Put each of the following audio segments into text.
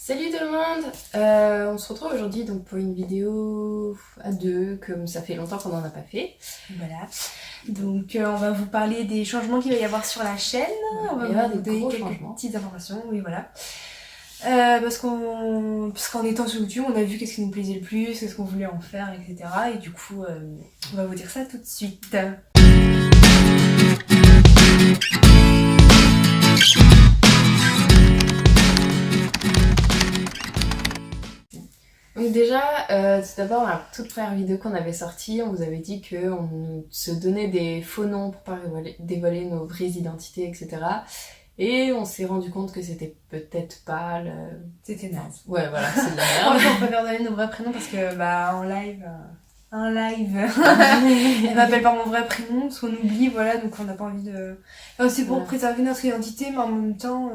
Salut tout le monde. On se retrouve aujourd'hui donc pour une vidéo à deux, comme ça fait longtemps qu'on n'en a pas fait. Voilà. Donc on va vous parler des changements qu'il va y avoir sur la chaîne. On va vous donner quelques petites informations. Oui, voilà. Parce qu'en étant sur YouTube, on a vu qu'est-ce qui nous plaisait le plus, qu'est-ce qu'on voulait en faire, etc. Et du coup, on va vous dire ça tout de suite. Donc déjà, tout d'abord, la toute première vidéo qu'on avait sortie, on vous avait dit qu'on se donnait des faux noms pour pas dévoiler nos vraies identités, etc. Et on s'est rendu compte que c'était peut-être pas le... C'était naze. Ouais, voilà, c'est de la merde. On préfère donner nos vrais prénoms parce que, en live... elle m'appelle par mon vrai prénom, parce qu'on oublie, voilà, donc on n'a pas envie de... Enfin, c'est pour préserver notre identité, mais en même temps...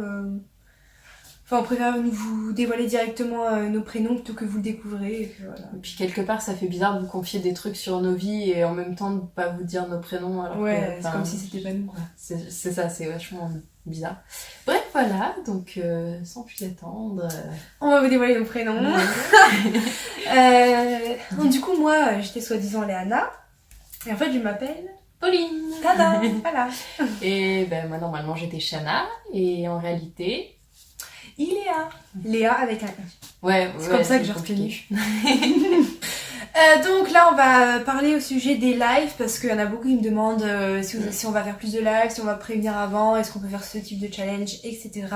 Enfin, on préfère vous dévoiler directement nos prénoms plutôt que vous le découvrez. Et voilà. Et puis quelque part, ça fait bizarre de vous confier des trucs sur nos vies et en même temps de pas vous dire nos prénoms. Alors ouais, c'est comme si c'était pas nous. C'est ça, c'est vachement bizarre. Bref, voilà, donc sans plus attendre... On va vous dévoiler nos prénoms. Donc, du coup, moi, j'étais soi-disant Léana. Et en fait, je m'appelle... Pauline. Tada, voilà. Et ben moi, normalement, j'étais Shana. Et en réalité... Iléa. Léa avec un I. Ouais, c'est comme ça que j'ai retenu. Donc là, on va parler au sujet des lives parce qu'il y en a beaucoup qui me demandent si on va faire plus de lives, si on va prévenir avant, est-ce qu'on peut faire ce type de challenge, etc.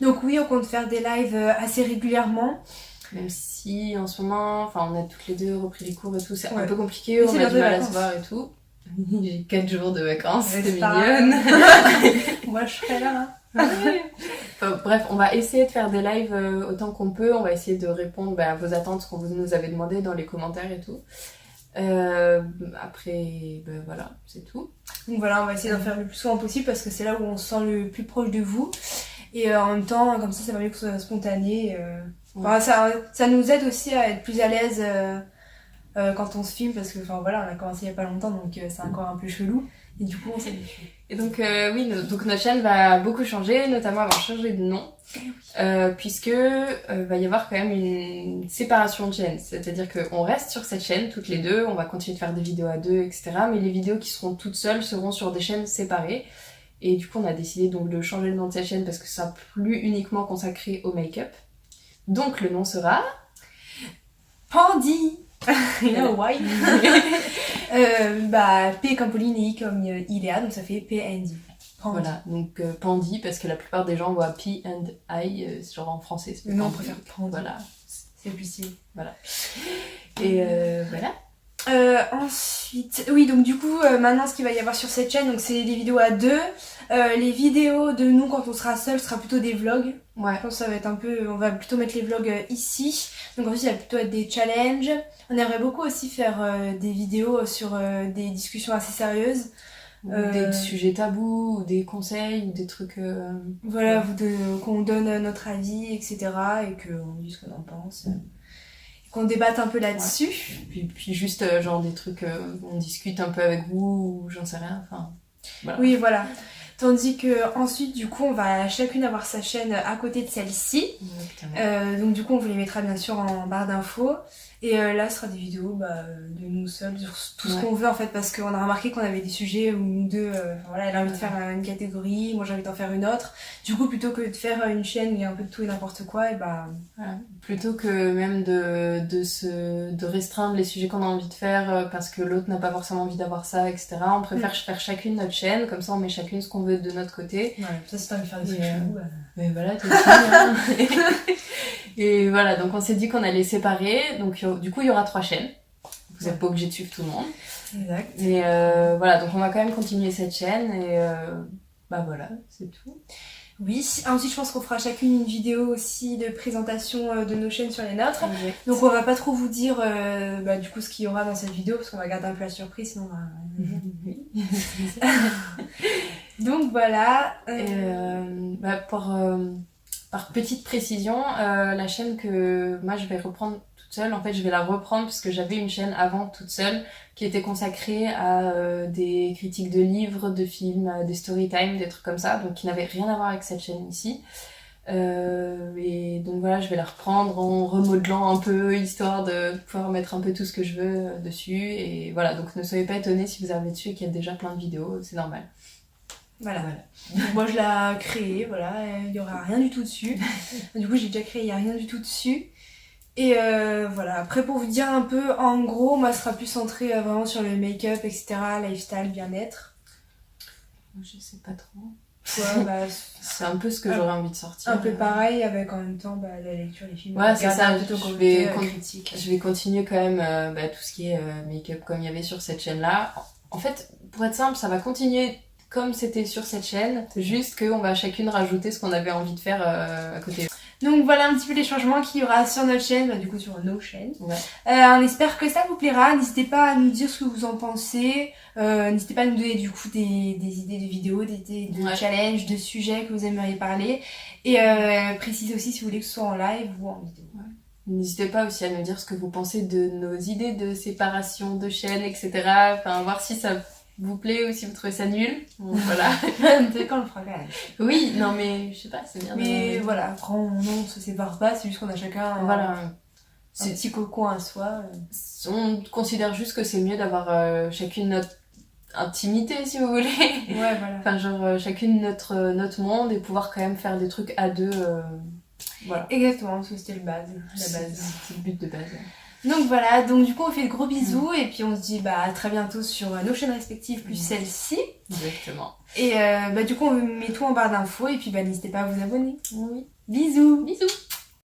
Donc oui, on compte faire des lives assez régulièrement. Même si en ce moment, on a toutes les deux repris les cours et tout, c'est un peu compliqué, on a du mal à se voir et tout. J'ai 4 jours de vacances, c'est mignonne. Moi, je serai là. Bref, on va essayer de faire des lives autant qu'on peut. On va essayer de répondre à vos attentes, ce qu'on vous nous avez demandé dans les commentaires et tout. Après, voilà, c'est tout. Donc voilà, on va essayer d'en faire le plus souvent possible parce que c'est là où on se sent le plus proche de vous. Et en même temps, comme ça va mieux que ce soit spontané. Ça nous aide aussi à être plus à l'aise quand on se filme parce que on a commencé il y a pas longtemps donc c'est encore un peu chelou. Et du coup, on s'habitue. Et donc, donc notre chaîne va beaucoup changer, notamment avoir changé de nom, puisque va y avoir quand même une séparation de chaînes. C'est-à-dire qu'on reste sur cette chaîne toutes les deux, on va continuer de faire des vidéos à deux, etc. Mais les vidéos qui seront toutes seules seront sur des chaînes séparées. Et du coup, on a décidé donc de changer le nom de cette chaîne parce que ça sera plus uniquement consacré au make-up. Donc, le nom sera... Pandy. You know why? P comme Pauline et I comme Iléa, donc ça fait PND. Voilà, donc Pandy, parce que la plupart des gens voient P and I, genre en français. Non, on préfère Pandy. Voilà. C'est plus stylé. Voilà. Et voilà. Ensuite, oui, donc du coup, maintenant ce qu'il va y avoir sur cette chaîne, donc c'est des vidéos à deux. Les vidéos de nous quand on sera seul sera plutôt des vlogs. Ouais. Je pense que ça va être un peu, on va plutôt mettre les vlogs ici. Donc ensuite, il va plutôt être des challenges. On aimerait beaucoup aussi faire des vidéos sur des discussions assez sérieuses. Des sujets tabous, ou des conseils, ou des trucs... Voilà, qu'on donne notre avis, etc. Et qu'on dise ce qu'on en pense. Qu'on débatte un peu là-dessus. Ouais. Puis juste genre des trucs on discute un peu avec vous ou j'en sais rien, voilà. Oui, voilà. Tandis que ensuite du coup on va chacune avoir sa chaîne à côté de celle-ci. Donc du coup on vous les mettra bien sûr en barre d'infos. Et là ce sera des vidéos de nous seuls sur tout ce qu'on veut en fait parce qu'on a remarqué qu'on avait des sujets où nous deux elle a envie de faire une catégorie, moi j'ai envie d'en faire une autre. Du coup plutôt que de faire une chaîne où il y a un peu de tout et n'importe quoi, voilà. Plutôt que même de restreindre les sujets qu'on a envie de faire parce que l'autre n'a pas forcément envie d'avoir ça, etc. On préfère faire chacune notre chaîne, comme ça on met chacune ce qu'on veut de notre côté. Ouais, ça c'est pas de faire des trucs chelous. Mais voilà, t'es hein. Et voilà, donc on s'est dit qu'on allait séparer, donc du coup il y aura 3 chaînes. Vous n'êtes pas obligé de suivre tout le monde. Exact. Mais voilà, donc on va quand même continuer cette chaîne et voilà, c'est tout. Oui, ensuite je pense qu'on fera chacune une vidéo aussi de présentation de nos chaînes sur les nôtres. Exact. Donc on va pas trop vous dire du coup ce qu'il y aura dans cette vidéo parce qu'on va garder un peu la surprise sinon donc voilà. Par petite précision, la chaîne que moi je vais reprendre toute seule, en fait je vais la reprendre parce que j'avais une chaîne avant toute seule qui était consacrée à des critiques de livres, de films, des story time, des trucs comme ça, donc qui n'avaient rien à voir avec cette chaîne ici. Et donc voilà, je vais la reprendre en remodelant un peu, histoire de pouvoir mettre un peu tout ce que je veux dessus. Et voilà, donc ne soyez pas étonnés si vous arrivez dessus et qu'il y a déjà plein de vidéos, c'est normal. Voilà. Donc moi je l'ai créé, voilà, il n'y aura rien du tout dessus. Du coup j'ai déjà créé, il n'y a rien du tout dessus. Et voilà, après pour vous dire un peu, en gros, moi ce sera plus centré vraiment sur le make-up, etc., lifestyle, bien-être. Je sais pas trop. Ouais, bah, c'est un peu ce que j'aurais envie de sortir. Un peu pareil, avec en même temps la lecture, les films. Ouais, c'est ça, critique. Je vais continuer quand même tout ce qui est make-up comme il y avait sur cette chaîne-là. En fait, pour être simple, ça va continuer comme c'était sur cette chaîne, c'est juste qu'on va chacune rajouter ce qu'on avait envie de faire à côté. Donc voilà un petit peu les changements qu'il y aura sur notre chaîne, du coup sur nos chaînes. Ouais. On espère que ça vous plaira, n'hésitez pas à nous dire ce que vous en pensez, n'hésitez pas à nous donner du coup des idées de vidéos, des idées de challenges, de sujets que vous aimeriez parler, et précisez aussi si vous voulez que ce soit en live ou en vidéo. Ouais. N'hésitez pas aussi à nous dire ce que vous pensez de nos idées de séparation de chaînes, etc. Enfin, voir si ça vous plaît ou si vous trouvez ça nul. Bon, voilà. Peut-être qu'on le fera quand même. Oui, non mais je sais pas, c'est bien. Mais voilà, après on se sépare pas, c'est juste qu'on a chacun un petit cocon à soi. On considère juste que c'est mieux d'avoir chacune notre intimité, si vous voulez. Ouais, voilà. Enfin, genre chacune notre monde et pouvoir quand même faire des trucs à deux. Voilà. Exactement, parce que c'était la base. C'est le but de base. Donc voilà, donc du coup on fait de gros bisous et puis on se dit à très bientôt sur nos chaînes respectives plus celle-ci. Exactement. Et du coup on met tout en barre d'infos et puis n'hésitez pas à vous abonner. Oui. Bisous. Bisous.